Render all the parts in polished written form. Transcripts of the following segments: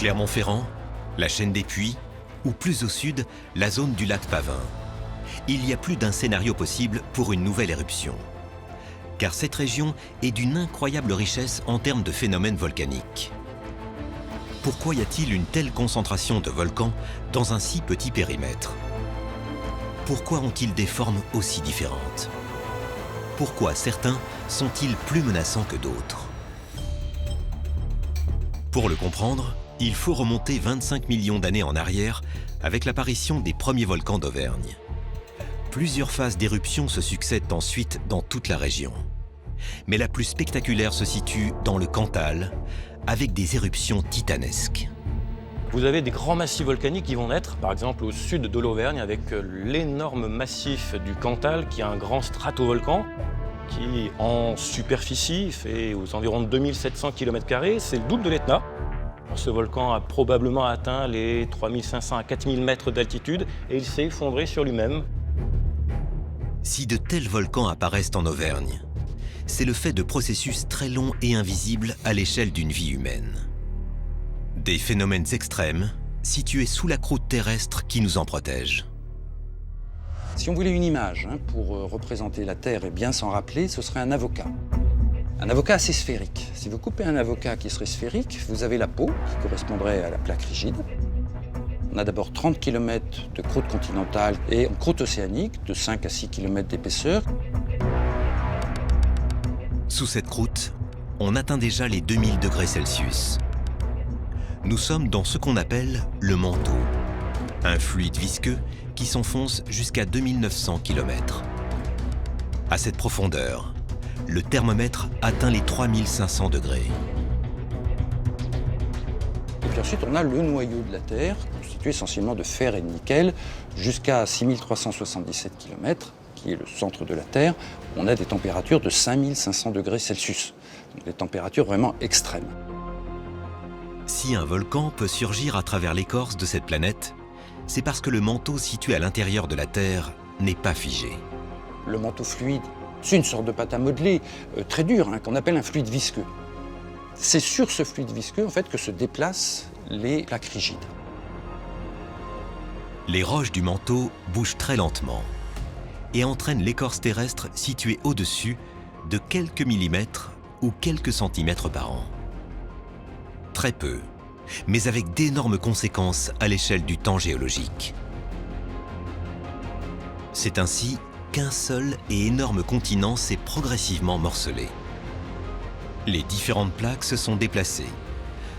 Clermont-Ferrand, la chaîne des Puys, ou plus au sud, la zone du lac Pavin. Il y a plus d'un scénario possible pour une nouvelle éruption. Car cette région est d'une incroyable richesse en termes de phénomènes volcaniques. Pourquoi y a-t-il une telle concentration de volcans dans un si petit périmètre? Pourquoi ont-ils des formes aussi différentes? Pourquoi certains sont-ils plus menaçants que d'autres? Pour le comprendre, il faut remonter 25 millions d'années en arrière avec l'apparition des premiers volcans d'Auvergne. Plusieurs phases d'éruption se succèdent ensuite dans toute la région. Mais la plus spectaculaire se situe dans le Cantal, avec des éruptions titanesques. Vous avez des grands massifs volcaniques qui vont naître, par exemple au sud de l'Auvergne, avec l'énorme massif du Cantal, qui est un grand stratovolcan, qui en superficie fait aux environs de 2700 km², c'est le double de l'Etna. Ce volcan a probablement atteint les 3500 à 4000 mètres d'altitude et il s'est effondré sur lui-même. Si de tels volcans apparaissent en Auvergne, c'est le fait de processus très longs et invisibles à l'échelle d'une vie humaine. Des phénomènes extrêmes situés sous la croûte terrestre qui nous en protège. Si on voulait une image pour représenter la Terre et bien s'en rappeler, ce serait un avocat. Un avocat assez sphérique. Si vous coupez un avocat qui serait sphérique, vous avez la peau qui correspondrait à la plaque rigide. On a d'abord 30 km de croûte continentale et une croûte océanique de 5 à 6 km d'épaisseur. Sous cette croûte, on atteint déjà les 2000 degrés Celsius. Nous sommes dans ce qu'on appelle le manteau, un fluide visqueux qui s'enfonce jusqu'à 2900 km. À cette profondeur, le thermomètre atteint les 3500 degrés. Et puis ensuite, on a le noyau de la Terre, constitué essentiellement de fer et de nickel, jusqu'à 6377 km, qui est le centre de la Terre. On a des températures de 5500 degrés Celsius, donc des températures vraiment extrêmes. Si un volcan peut surgir à travers l'écorce de cette planète, c'est parce que le manteau situé à l'intérieur de la Terre n'est pas figé. Le manteau fluide, c'est une sorte de pâte à modeler très dure, qu'on appelle un fluide visqueux. C'est sur ce fluide visqueux en fait, que se déplacent les plaques rigides. Les roches du manteau bougent très lentement et entraînent l'écorce terrestre située au-dessus de quelques millimètres ou quelques centimètres par an. Très peu, mais avec d'énormes conséquences à l'échelle du temps géologique. C'est ainsi qu'un seul et énorme continent s'est progressivement morcelé. Les différentes plaques se sont déplacées,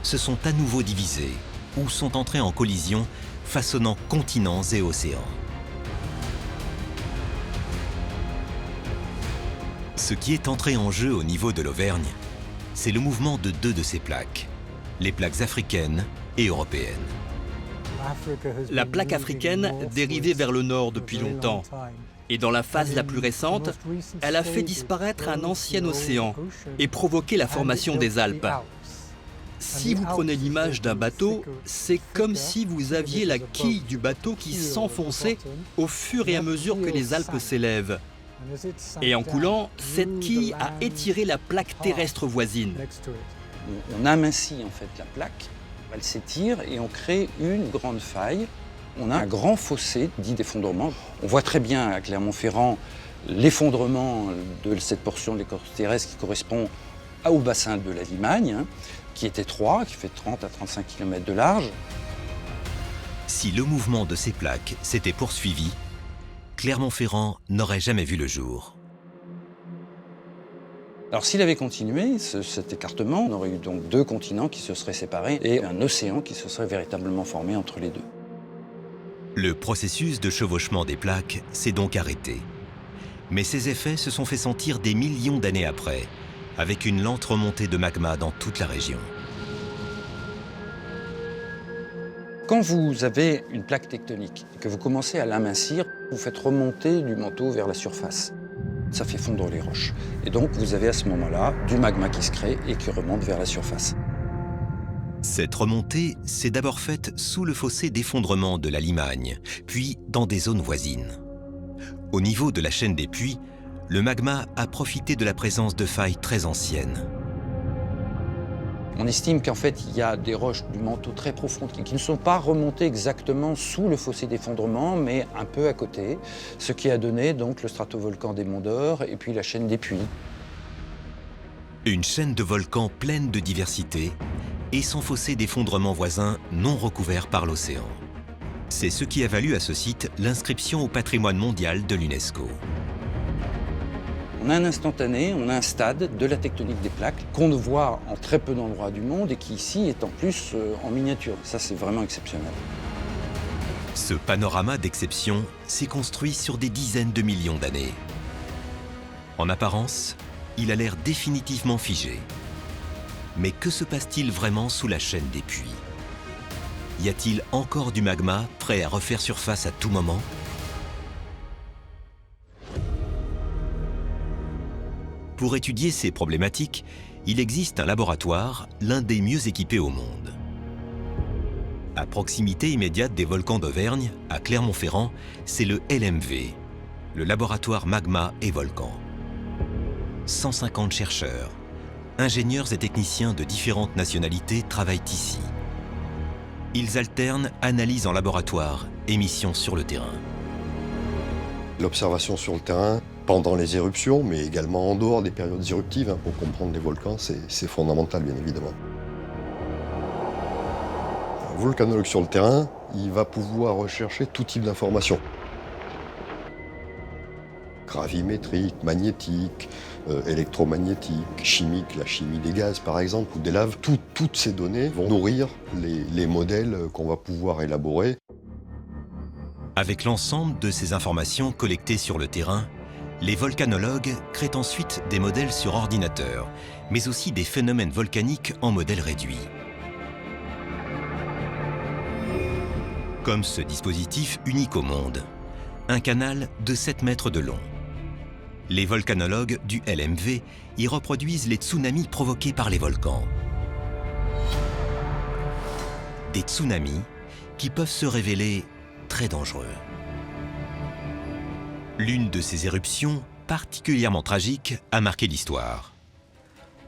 se sont à nouveau divisées ou sont entrées en collision, façonnant continents et océans. Ce qui est entré en jeu au niveau de l'Auvergne, c'est le mouvement de deux de ces plaques, les plaques africaines et européennes. La plaque africaine dérivait vers le nord depuis longtemps. Et dans la phase la plus récente, elle a fait disparaître un ancien océan et provoqué la formation des Alpes. Si vous prenez l'image d'un bateau, c'est comme si vous aviez la quille du bateau qui s'enfonçait au fur et à mesure que les Alpes s'élèvent. Et en coulant, cette quille a étiré la plaque terrestre voisine. On amincit en fait la plaque, elle s'étire et on crée une grande faille. On a un grand fossé dit d'effondrement. On voit très bien à Clermont-Ferrand l'effondrement de cette portion de l'écorce terrestre qui correspond au bassin de la Limagne, qui est étroit, qui fait 30 à 35 km de large. Si le mouvement de ces plaques s'était poursuivi, Clermont-Ferrand n'aurait jamais vu le jour. Alors s'il avait continué, cet écartement, on aurait eu donc deux continents qui se seraient séparés et un océan qui se serait véritablement formé entre les deux. Le processus de chevauchement des plaques s'est donc arrêté. Mais ses effets se sont fait sentir des millions d'années après, avec une lente remontée de magma dans toute la région. Quand vous avez une plaque tectonique et que vous commencez à l'amincir, vous faites remonter du manteau vers la surface. Ça fait fondre les roches. Et donc vous avez à ce moment-là du magma qui se crée et qui remonte vers la surface. Cette remontée s'est d'abord faite sous le fossé d'effondrement de la Limagne, puis dans des zones voisines. Au niveau de la chaîne des Puys, le magma a profité de la présence de failles très anciennes. On estime qu'en fait, il y a des roches du manteau très profondes qui ne sont pas remontées exactement sous le fossé d'effondrement, mais un peu à côté, ce qui a donné donc le stratovolcan des Monts d'Or et puis la chaîne des Puys. Une chaîne de volcans pleine de diversité et son fossé d'effondrement voisin non recouvert par l'océan. C'est ce qui a valu à ce site l'inscription au patrimoine mondial de l'UNESCO. On a un instantané, on a un stade de la tectonique des plaques qu'on ne voit en très peu d'endroits du monde et qui ici est en plus en miniature. Ça, c'est vraiment exceptionnel. Ce panorama d'exception s'est construit sur des dizaines de millions d'années. En apparence, il a l'air définitivement figé. Mais que se passe-t-il vraiment sous la chaîne des puits? Y a-t-il encore du magma prêt à refaire surface à tout moment? Pour étudier ces problématiques, il existe un laboratoire, l'un des mieux équipés au monde. À proximité immédiate des volcans d'Auvergne, à Clermont-Ferrand, c'est le LMV, le laboratoire Magma et Volcans. 150 chercheurs, ingénieurs et techniciens de différentes nationalités travaillent ici. Ils alternent analyse en laboratoire et mission sur le terrain. L'observation sur le terrain, pendant les éruptions, mais également en dehors des périodes éruptives, pour comprendre les volcans, c'est fondamental, bien évidemment. Un volcanologue sur le terrain, il va pouvoir rechercher tout type d'informations. Gravimétrique, magnétique, électromagnétique, chimique, la chimie des gaz par exemple, ou des laves. Toutes ces données vont nourrir les modèles qu'on va pouvoir élaborer. Avec l'ensemble de ces informations collectées sur le terrain, les volcanologues créent ensuite des modèles sur ordinateur, mais aussi des phénomènes volcaniques en modèle réduit. Comme ce dispositif unique au monde, un canal de 7 mètres de long. Les volcanologues du LMV y reproduisent les tsunamis provoqués par les volcans. Des tsunamis qui peuvent se révéler très dangereux. L'une de ces éruptions, particulièrement tragique, a marqué l'histoire.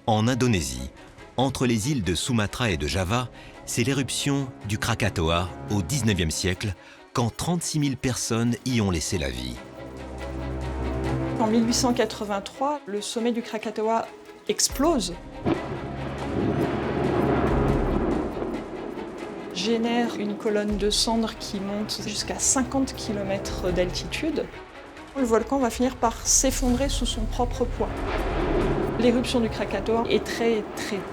En Indonésie, entre les îles de Sumatra et de Java, c'est l'éruption du Krakatoa au XIXe siècle, quand 36 000 personnes y ont laissé la vie. En 1883, le sommet du Krakatoa explose. Génère une colonne de cendres qui monte jusqu'à 50 km d'altitude. Le volcan va finir par s'effondrer sous son propre poids. L'éruption du Krakatoa est très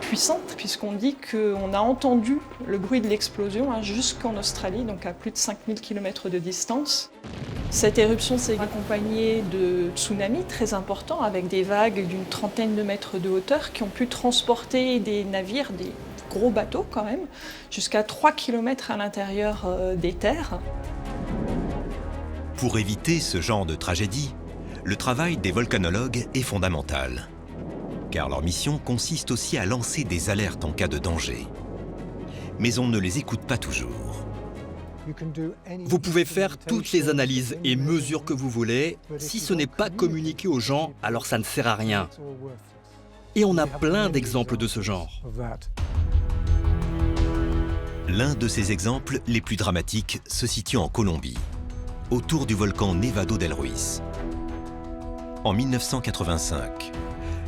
puissante puisqu'on dit qu'on a entendu le bruit de l'explosion jusqu'en Australie, donc à plus de 5000 km de distance. Cette éruption s'est accompagnée de tsunamis très importants avec des vagues d'une trentaine de mètres de hauteur qui ont pu transporter des navires, des gros bateaux quand même, jusqu'à 3 km à l'intérieur des terres. Pour éviter ce genre de tragédie, le travail des volcanologues est fondamental. Car leur mission consiste aussi à lancer des alertes en cas de danger. Mais on ne les écoute pas toujours. Vous pouvez faire toutes les analyses et mesures que vous voulez. Si ce n'est pas communiqué aux gens, alors ça ne sert à rien. Et on a plein d'exemples de ce genre. L'un de ces exemples les plus dramatiques se situe en Colombie, autour du volcan Nevado del Ruiz. En 1985,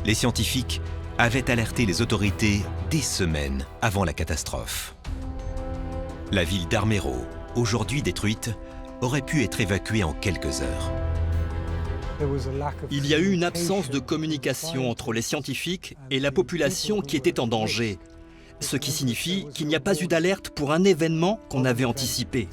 les scientifiques avaient alerté les autorités des semaines avant la catastrophe. La ville d'Armero, aujourd'hui détruite, aurait pu être évacuée en quelques heures. Il y a eu une absence de communication entre les scientifiques et la population qui était en danger, ce qui signifie qu'il n'y a pas eu d'alerte pour un événement qu'on avait anticipé.